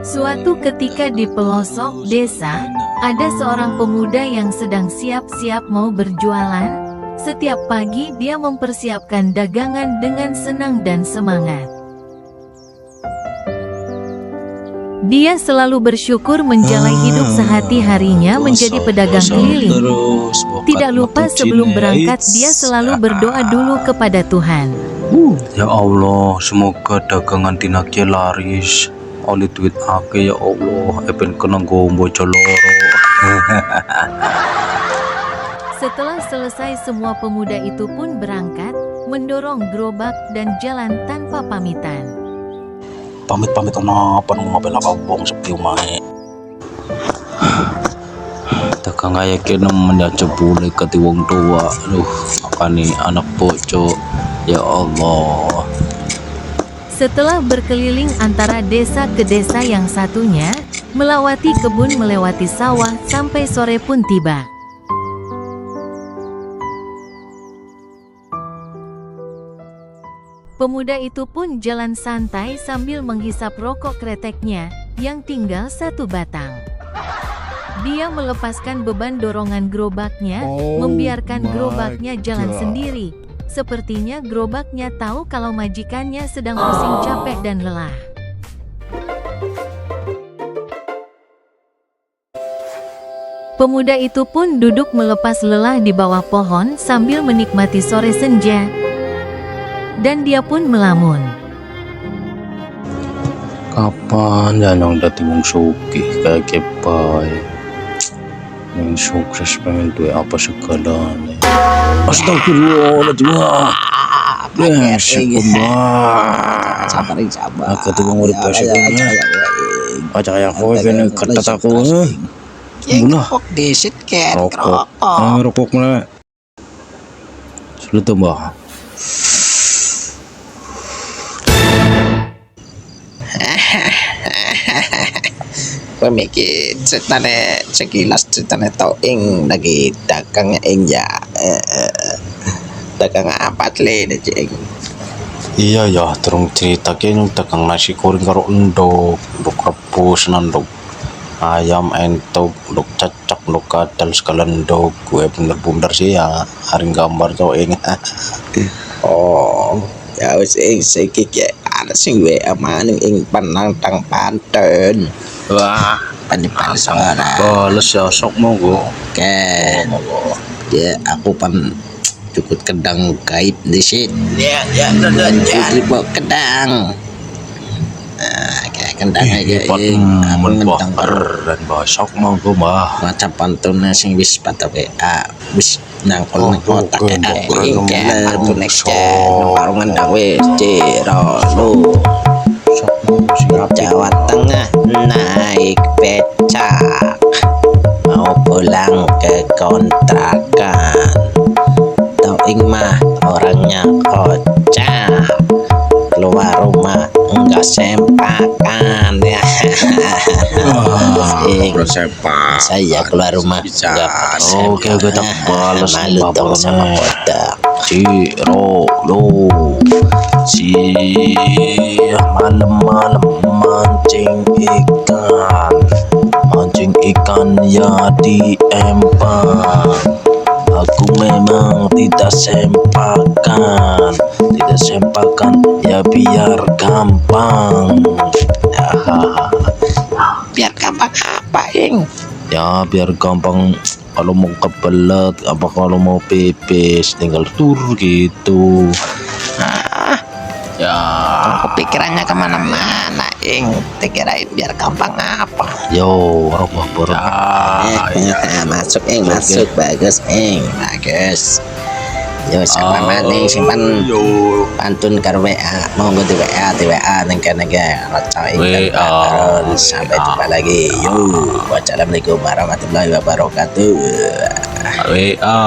Suatu ketika di pelosok desa, ada seorang pemuda yang sedang siap-siap mau berjualan. Setiap pagi dia mempersiapkan dagangan dengan senang dan semangat. Dia selalu bersyukur menjalani hidup sehari-harinya menjadi pedagang keliling. Tidak lupa sebelum berangkat dia selalu berdoa dulu kepada Tuhan. Ya Allah, semoga dagangan tinaknya laris. Oleh duit ake ya Allah, epen kena gombo coloro. Setelah selesai semua pemuda itu pun berangkat, mendorong gerobak dan jalan tanpa pamitan. Pamit-pamit apa nung ngapel bong sepi umahe. Dagang aja kena mendaca bule kati wong tua. Aduh, apa nih anak bocok. Ya Allah. Setelah berkeliling antara desa ke desa yang satunya, melewati kebun melewati sawah sampai sore pun tiba. Pemuda itu pun jalan santai sambil menghisap rokok kreteknya, yang tinggal satu batang. Dia melepaskan beban dorongan gerobaknya, membiarkan gerobaknya jalan sendiri. Sepertinya gerobaknya tahu kalau majikannya sedang pusing capek dan lelah. Pemuda itu pun duduk melepas lelah di bawah pohon sambil menikmati sore senja. Dan dia pun melamun. Kapan janong dati mong sugih kayak kepay. Yang sukses pengen duwe apa segalanya. Astagfirullahaladzim. Ya, sabar. Sabar. Aku tuh mau urip pasyukurnya. Aja kayak kowe kene ketat aku. Bunuh. Rokok disit ket Rokok. Rokok mana? Sudah tuh, Mbak. Pemikir ceritanya sekilas ceritanya tau ing lagi dagang ing ya dagang apa le cing. Iya ya, terung cerita kayaknya dagang nasi goreng karo endok rebus nandok ayam entok, endok cacak, endok kadal segala endok. Gue bener-bener sih ya, hari gambar tau ing. Oh, ya wis ing sikik ya ada sing we amaning ing panang tang panten. Wah, Pan suara. bales ya sok mau gue. Ken. Ya aku pan cukup kedang gaib di sini. Ya. Cukup kedang. Nah, kayak kendang aja. Aku ngentang dan basok mau gue mah. Macam pantun sing wis patah wis nangkol nang otak ini kayak pantun next warungan dah wis ciro lu. Jawa Tengah naik becak mau pulang ke kontrakan. Tau ing mah orangnya kocak, keluar rumah enggak sempakan ya. Sepak. Saya keluar rumah enggak Oke, gue tak balas malu dong sama kotak. Ciro lo si malam-malam mancing ikan ya di empang. Aku memang tidak sempakan ya biar gampang. Biar gampang apa ing? Ya biar gampang, kalau mau kebelet apa kalau mau pipis tinggal tur gitu. Ya Kepikirannya kemana-mana ing, dikirain biar gampang apa? yo apa berapa Masuk ing, masuk bagus ing, bagus. Yo sama maning simpan pantun karo WA, monggo di WA ning kene ge raca ing sampai jumpa lagi. Yo, wassalamualaikum warahmatullahi wabarakatuh. WA